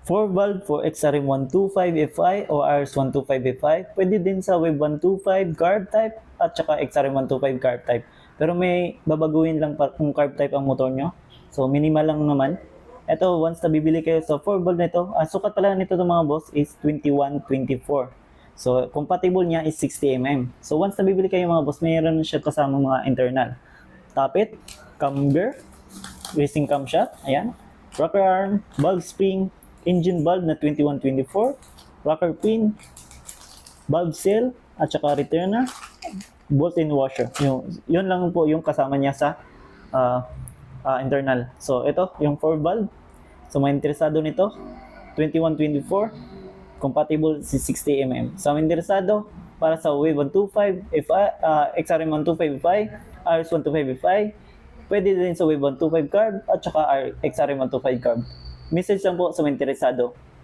4 valve for XRM125FI o RS125FI. Pwede din sa Wave 125 carb type at saka XRM125 carb type. Pero may babaguhin lang pa kung carb type ang motor nyo. So minimal lang naman. Ito, once na bibili kayo sa 4 valve nito, sukat pala nito ng mga boss is 2124. So compatible niya is 60mm. So once na bibili kayo mga boss, mayroon siya kasama mga internal. Tappet, camber, racing camshaft, ayan. Rocker arm, valve spring, engine valve na 2124, rocker pin, valve seal, at saka returner, bolt-in washer. Yun lang po yung kasama niya sa internal. So ito, yung 4 valve. So may interesado nito, 2124, compatible si 60mm. So may interesado para sa Wave 125, XRM125FI, RS125FI, pwede din sa Wave 125 carb at saka XRM125 carb. Message lang po sa mga interesado.